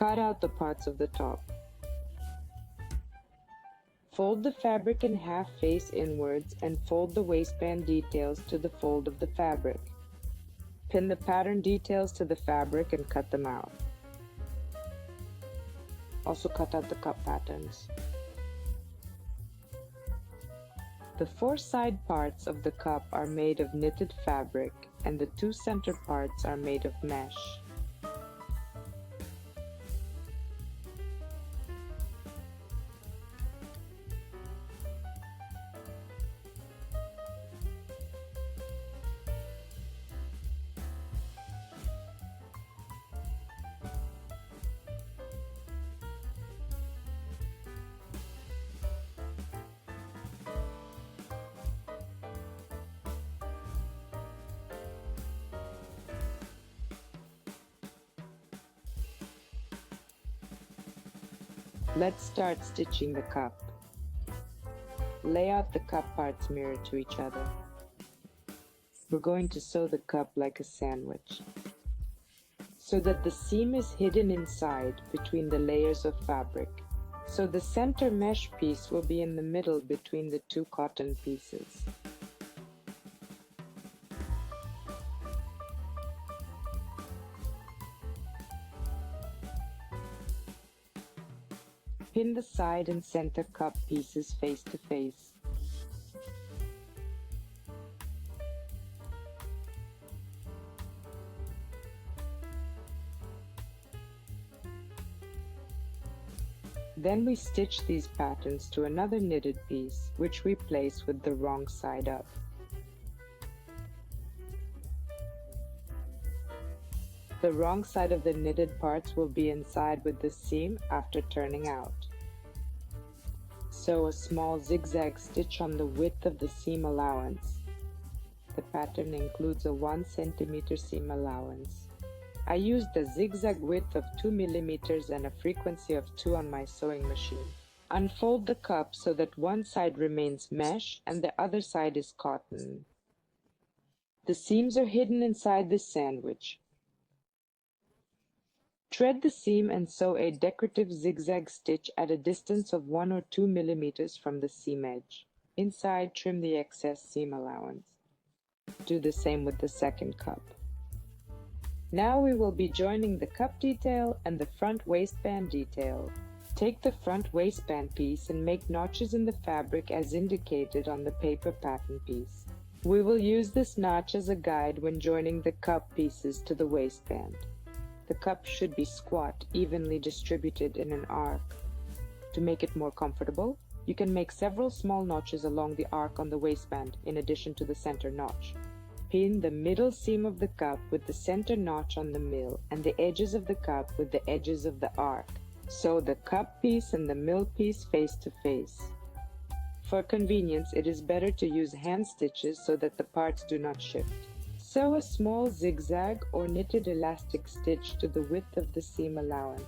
Cut out the parts of the top. Fold the fabric in half face inwards and fold the waistband details to the fold of the fabric. Pin the pattern details to the fabric and cut them out. Also cut out the cup patterns. The four side parts of the cup are made of knitted fabric and the two center parts are made of mesh. Let's start stitching the cup. Lay out the cup parts mirror to each other. We're going to sew the cup like a sandwich, so that the seam is hidden inside between the layers of fabric. So the center mesh piece will be in the middle between the two cotton pieces. Pin the side and center cup pieces face to face. Then we stitch these patterns to another knitted piece, which we place with the wrong side up. The wrong side of the knitted parts will be inside with the seam after turning out. Sew a small zigzag stitch on the width of the seam allowance. The pattern includes a 1 cm seam allowance. I used a zigzag width of 2 mm and a frequency of 2 on my sewing machine. Unfold the cup so that one side remains mesh and the other side is cotton. The seams are hidden inside this sandwich. Thread the seam and sew a decorative zigzag stitch at a distance of 1 or 2 mm from the seam edge. Inside, trim the excess seam allowance. Do the same with the second cup. Now we will be joining the cup detail and the front waistband detail. Take the front waistband piece and make notches in the fabric as indicated on the paper pattern piece. We will use this notch as a guide when joining the cup pieces to the waistband. The cup should be squat, evenly distributed in an arc. To make it more comfortable, you can make several small notches along the arc on the waistband in addition to the center notch. Pin the middle seam of the cup with the center notch on the mill and the edges of the cup with the edges of the arc. Sew the cup piece and the mill piece face to face. For convenience, it is better to use hand stitches so that the parts do not shift. Sew a small zigzag or knitted elastic stitch to the width of the seam allowance.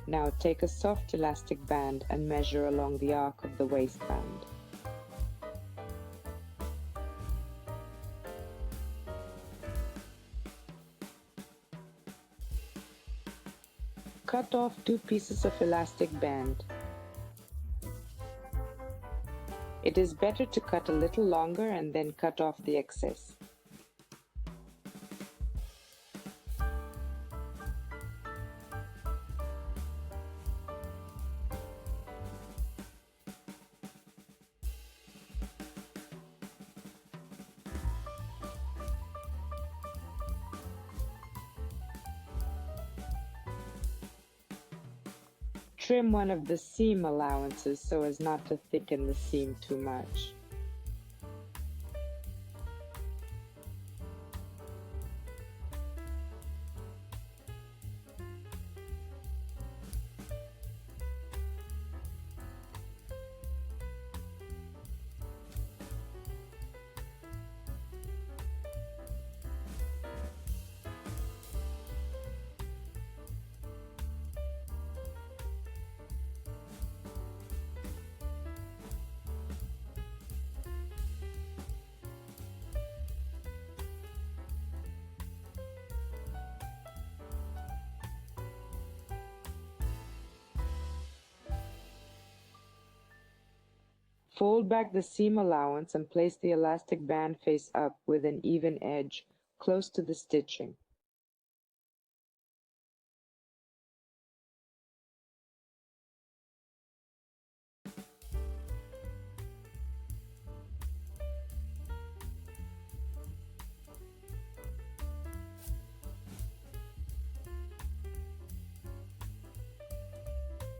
Now take a soft elastic band and measure along the arc of the waistband. Cut off 2 pieces of elastic band. It is better to cut a little longer and then cut off the excess. Trim one of the seam allowances so as not to thicken the seam too much. Fold back the seam allowance and place the elastic band face up with an even edge close to the stitching.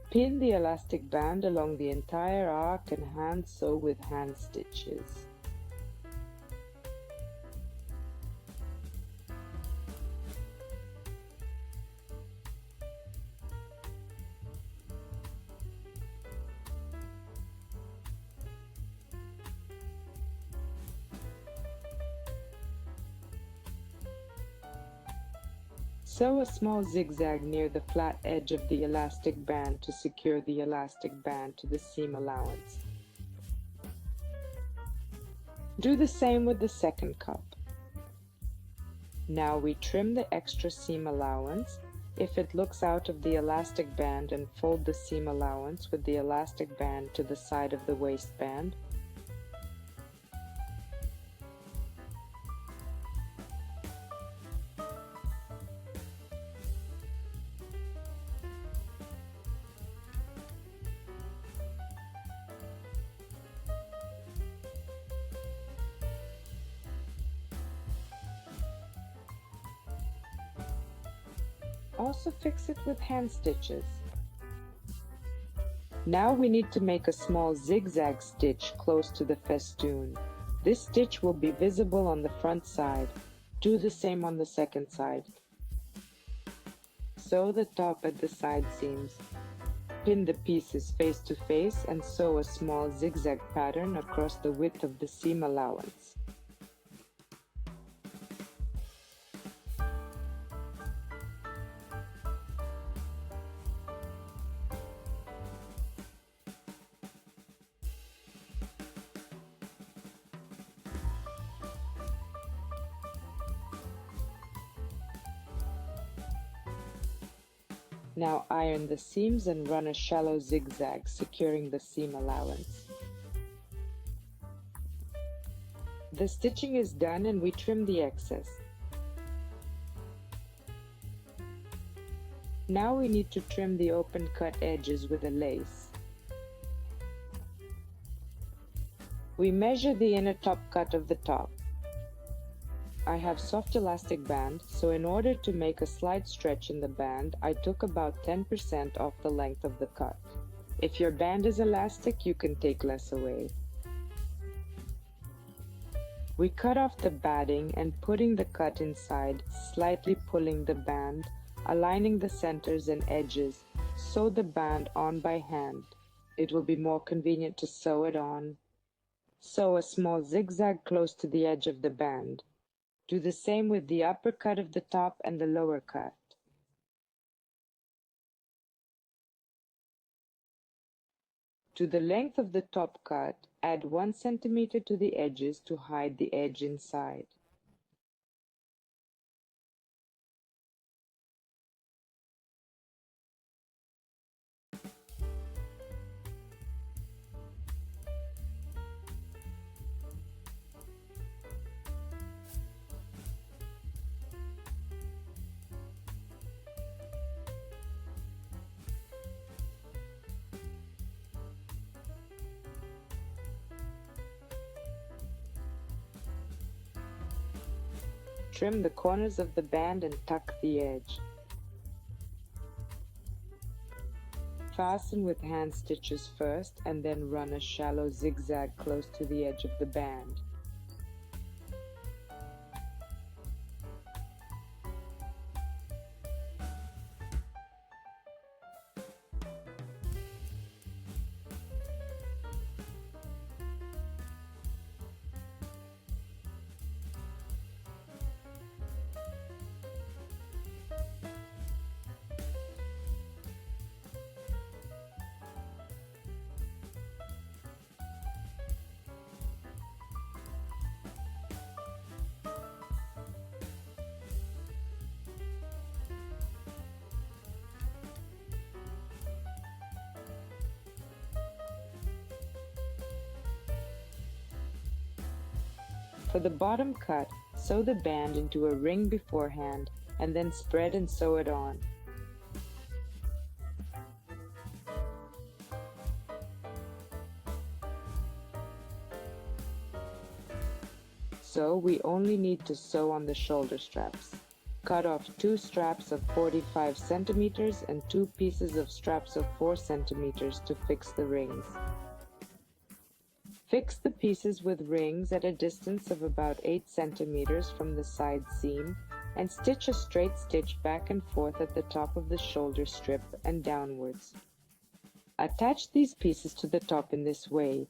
Pin the elastic band along the entire arc and hand sew with hand stitches. Sew a small zigzag near the flat edge of the elastic band to secure the elastic band to the seam allowance. Do the same with the second cup. Now we trim the extra seam allowance if it looks out of the elastic band and fold the seam allowance with the elastic band to the side of the waistband. Also fix it with hand stitches. Now we need to make a small zigzag stitch close to the festoon. This stitch will be visible on the front side. Do the same on the second side. Sew the top at the side seams. Pin the pieces face to face and sew a small zigzag pattern across the width of the seam allowance. Now iron the seams and run a shallow zigzag, securing the seam allowance. The stitching is done and we trim the excess. Now we need to trim the open cut edges with a lace. We measure the inner top cut of the top. I have soft elastic band, so in order to make a slight stretch in the band, I took about 10% off the length of the cut. If your band is elastic, you can take less away. We cut off the batting and putting the cut inside, slightly pulling the band, aligning the centers and edges. Sew the band on by hand. It will be more convenient to sew it on. Sew a small zigzag close to the edge of the band. Do the same with the upper cut of the top and the lower cut. To the length of the top cut, add 1 centimeter to the edges to hide the edge inside. Trim the corners of the band and tuck the edge. Fasten with hand stitches first and then run a shallow zigzag close to the edge of the band. For the bottom cut, sew the band into a ring beforehand and then spread and sew it on. So we only need to sew on the shoulder straps. Cut off 2 straps of 45 centimeters and 2 pieces of straps of 4 centimeters to fix the rings. Fix the pieces with rings at a distance of about 8 centimeters from the side seam and stitch a straight stitch back and forth at the top of the shoulder strip and downwards. Attach these pieces to the top in this way.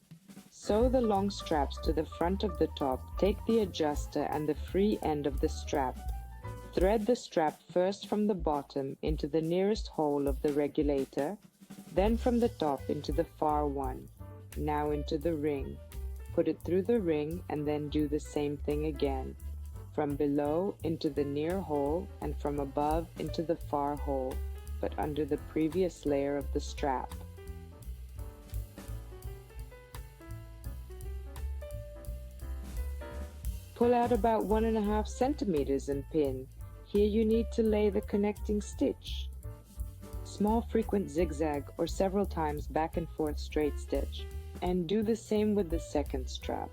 Sew the long straps to the front of the top, take the adjuster and the free end of the strap. Thread the strap first from the bottom into the nearest hole of the regulator, then from the top into the far one. Now into the ring. Put it through the ring and then do the same thing again. From below into the near hole and from above into the far hole, but under the previous layer of the strap. Pull out about 1.5 centimeters and pin. Here you need to lay the connecting stitch. Small frequent zigzag or several times back and forth straight stitch. And do the same with the second strap.